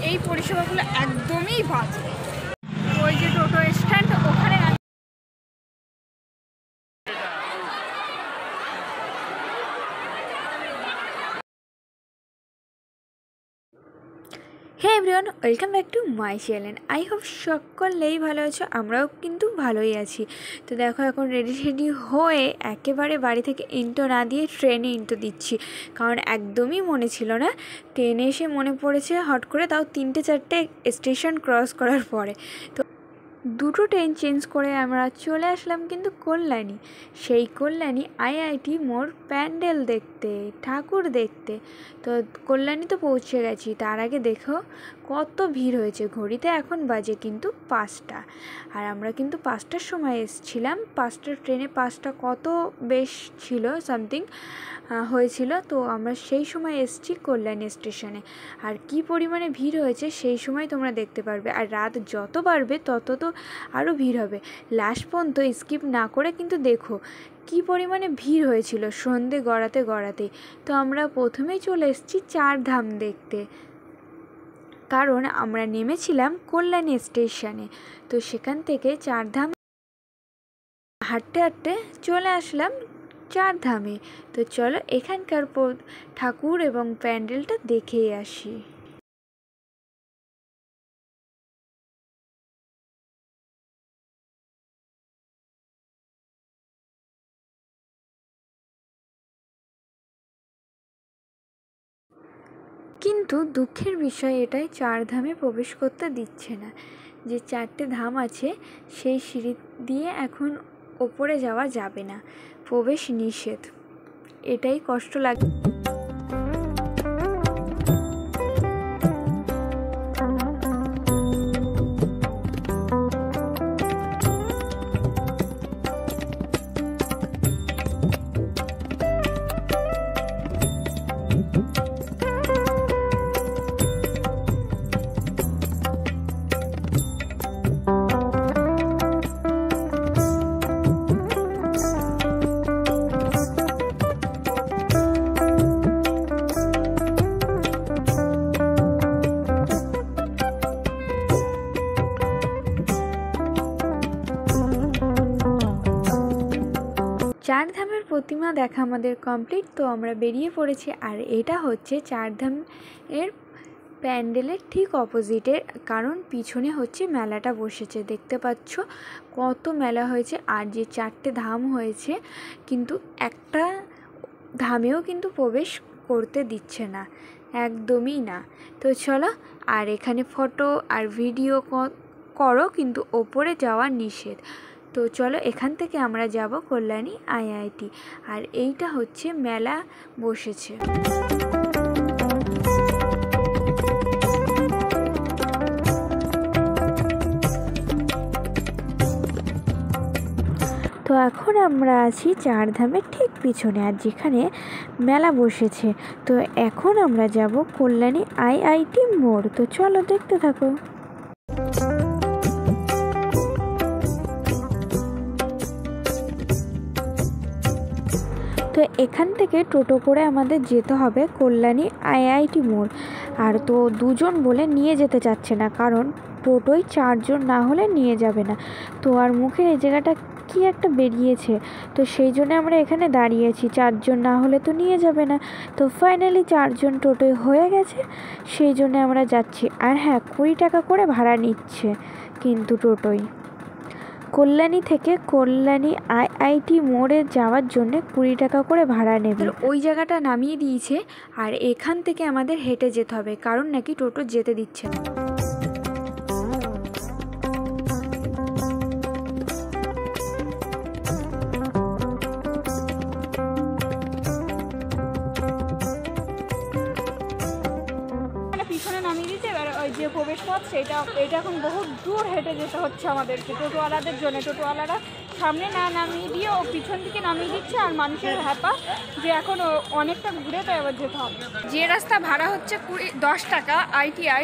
এই পরিষেবাগুলো একদমই বাজে। ওই যে টোটো স্ট্যান্ড ওখানে hey everyone, welcome back to my channel. I hope সকলেই ভালো আছো, আমরাও কিন্তু ভালোই আছি। তো দেখো এখন রেডি হয়ে একেবারে বাড়ি থেকে ইন্টো না দিয়ে ট্রেনে ইন্টো দিচ্ছি, কারণ একদমই মনে ছিল না। ট্রেনে এসে মনে পড়েছে হট করে, তাও 3-4টে স্টেশন ক্রস করার পরে। তো দুটো ট্রেন চেঞ্জ করে আমরা চলে আসলাম কিন্তু কল্যাণী। সেই কল্যাণী আইআইটি মোড় প্যান্ডেল দেখতে, ঠাকুর দেখতে। তো কল্যাণী তো পৌঁছে গেছি, তার আগে দেখো কত ভিড় হয়েছে। ঘড়িতে এখন বাজে কিন্তু 5টা, আর আমরা কিন্তু 5টার সময় এসেছিলাম। 5টার ট্রেনে 5টা কত বেশ ছিল, সামথিং হয়েছিল। তো আমরা সেই সময় এসেছি কল্যাণী স্টেশনে, আর কি পরিমাণে ভিড় হয়েছে সেই সময় তোমরা দেখতে পারবে। আর রাত যত বাড়বে তত তো আরও ভিড় হবে। লাস্ট পর্যন্ত স্কিপ না করে কিন্তু দেখো কি পরিমাণে ভিড় হয়েছিল সন্ধে গড়াতে। তো আমরা প্রথমেই চলে এসেছি চারধাম দেখতে, কারণ আমরা নেমেছিলাম কল্যাণী স্টেশনে। তো সেখান থেকে চারধাম হাঁটতে চলে আসলাম চারধামে। তো চলো এখানকার ঠাকুর এবং প্যান্ডেলটা দেখেই আসি। কিন্তু দুঃখের বিষয় এটাই, চারধামে প্রবেশ করতে দিচ্ছে না। যে 4টে ধাম আছে সেই সিঁড়ি দিয়ে এখন ওপরে যাওয়া যাবে না, প্রবেশ নিষেধ। এটাই কষ্ট লাগে। চারধামের প্রতিমা দেখা আমাদের কমপ্লিট। তো আমরা বেরিয়ে পড়েছি, আর এটা হচ্ছে চারধামের প্যান্ডেলের ঠিক অপোজিটে, কারণ পিছনে হচ্ছে মেলাটা বসেছে। দেখতে পাচ্ছ কত মেলা হয়েছে। আর যে 4টে ধাম হয়েছে, কিন্তু একটা ধামেও কিন্তু প্রবেশ করতে দিচ্ছে না, একদমই না। তো চলো, আর এখানে ফটো আর ভিডিও করো, কিন্তু ওপরে যাওয়া নিষেধ। তো চলো এখান থেকে আমরা যাব কল্যাণী আইআইটি, আর এইটা হচ্ছে মেলা বসেছে। তো এখন আমরা আছি চারধামের ঠিক পিছনে, আর যেখানে মেলা বসেছে। তো এখন আমরা যাব কল্যাণী আইআইটি মোড়। তো চলো দেখতে থাকো। তো এখান থেকে টোটো করে আমাদের যেতে হবে কল্যাণী আইআইটি মোড়। আর তো দুজন বলে নিয়ে যেতে চাচ্ছে না, কারণ টোটোয় 4জন না হলে নিয়ে যাবে না। তো আর মুখের এই জায়গাটা কি একটা বেরিয়েছে, তো সেই জন্য আমরা এখানে দাঁড়িয়েছি। 4জন না হলে তো নিয়ে যাবে না। তো ফাইনালি 4জন টোটোয় হয়ে গেছে, সেই জন্য আমরা যাচ্ছি। আর হ্যাঁ, 20 টাকা করে ভাড়া নিচ্ছে কিন্তু টোটোয়। কল্যাণী থেকে কল্যাণী আইআইটি মোড়ে যাওয়ার জন্য 20 টাকা করে ভাড়া নেবে। ওই জায়গাটা নামিয়ে দিয়েছে, আর এখান থেকে আমাদের হেঁটে যেতে হবে, কারণ নাকি টোটো যেতে দিচ্ছে না। পিছনে নামিয়ে দিতে, এবার ওই যে প্রবেশ পথ এটা এখন বহু দূর হেঁটে যেতে হচ্ছে আমাদেরকে টোটোওয়ালাদের জন্য। টোটোওয়ালারা সামনে না নামিয়ে দিয়ে ও পিছন দিকে নামিয়ে দিচ্ছে, আর মানুষের হ্যাপা যে এখন অনেকটা ঘুরে তো এবার যেতে হবে। যে রাস্তা ভাড়া হচ্ছে 10 টাকা আইটিআই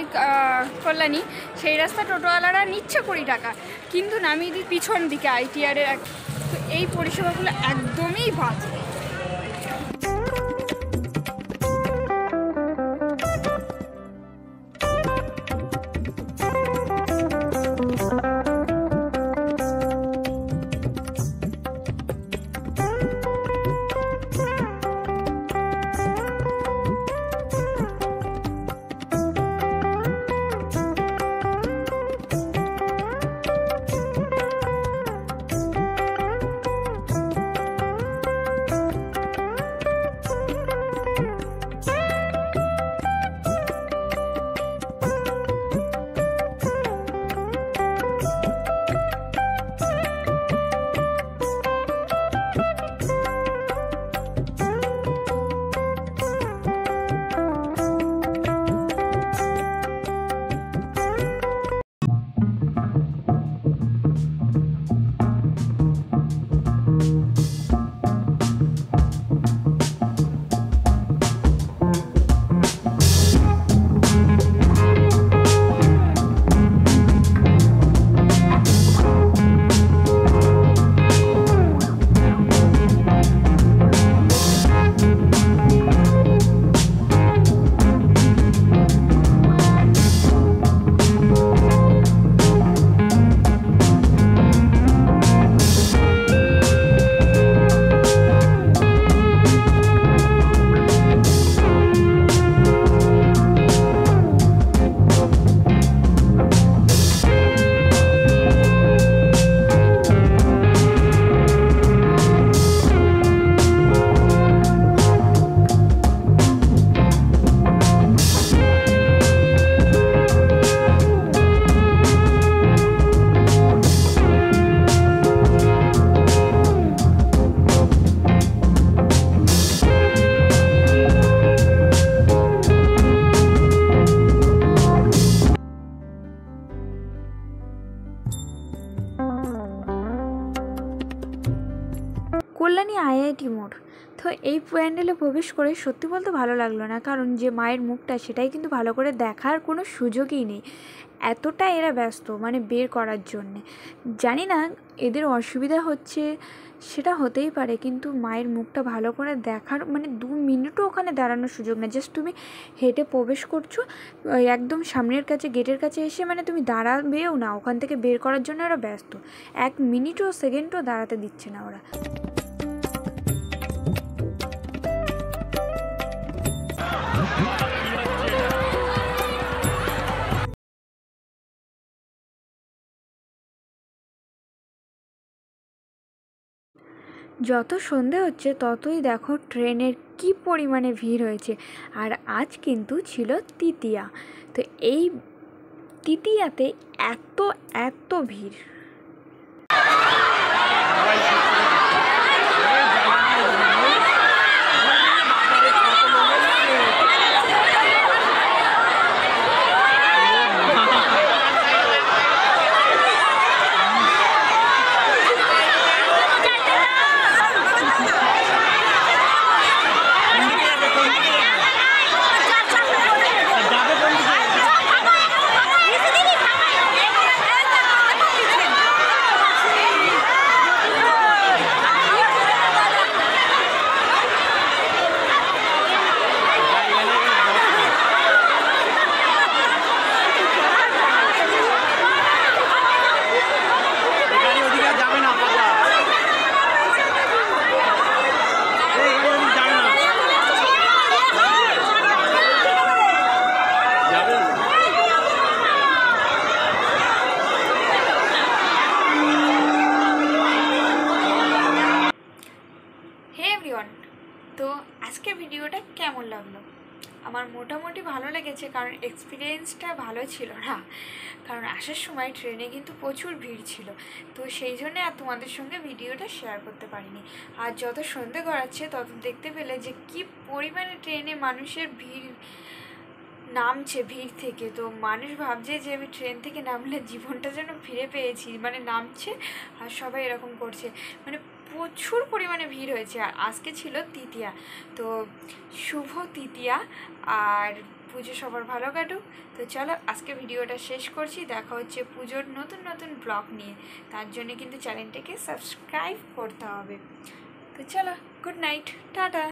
কল্যাণী, সেই রাস্তা টোটোওয়ালারা নিচ্ছে 20 টাকা, কিন্তু নামিয়ে দিই পিছন দিকে আইটিআর। তো এই পরিষেবাগুলো একদমই বাজে। আইআইটি মোড়। তো এই প্যান্ডেলে প্রবেশ করে সত্যি বলতে ভালো লাগলো না, কারণ যে মায়ের মুখটা সেটাই কিন্তু ভালো করে দেখার কোনো সুযোগই নেই। এতটা এরা ব্যস্ত মানে বের করার জন্যে। জানি না এদের অসুবিধা হচ্ছে, সেটা হতেই পারে, কিন্তু মায়ের মুখটা ভালো করে দেখার মানে 2 মিনিটও ওখানে দাঁড়ানোর সুযোগ নেই। জাস্ট তুমি হেঁটে প্রবেশ করছো, একদম সামনের কাছে গেটের কাছে এসে মানে তুমি দাঁড়াবেও না, ওখান থেকে বের করার জন্য ওরা ব্যস্ত। 1 মিনিটও সেকেন্ডও দাঁড়াতে দিচ্ছে না ওরা। যত সন্ধে হচ্ছে ততই দেখো ট্রেনের কি পরিমাণে ভিড় হয়েছে। আর আজ কিন্তু ছিল তৃতীয়া, তো এই তৃতীয়াতে এত এত ভিড়। তো আজকের ভিডিওটা কেমন লাগলো? আমার মোটামুটি ভালো লেগেছে, কারণ এক্সপিরিয়েন্সটা ভালো ছিল না, কারণ আসার সময় ট্রেনে কিন্তু প্রচুর ভিড় ছিল। তো সেই জন্যে আর তোমাদের সঙ্গে ভিডিওটা শেয়ার করতে পারিনি। আর যত সন্ধে গড়াচ্ছে তত দেখতে পেলে যে কি পরিমাণে ট্রেনে মানুষের ভিড় নামছে ভিড় থেকে। তো মানুষ ভাবছে যে আমি ট্রেন থেকে নামলে জীবনটা যেন ফিরে পেয়েছি, মানে নামছে আর সবাই এরকম করছে, মানে প্রচুর পরিমাণে ভিড় হয়েছে। আর আজকে ছিল তৃতীয়া, তো শুভ তৃতীয়া, আর পুজো সবার ভালো কাটুক। তো চলো আজকে ভিডিওটা শেষ করছি, দেখা হচ্ছে পুজোর নতুন নতুন ব্লগ নিয়ে। তার জন্য কিন্তু চ্যানেলটাকে সাবস্ক্রাইব করতে হবে। তো চলো, গুড নাইট, টাটা।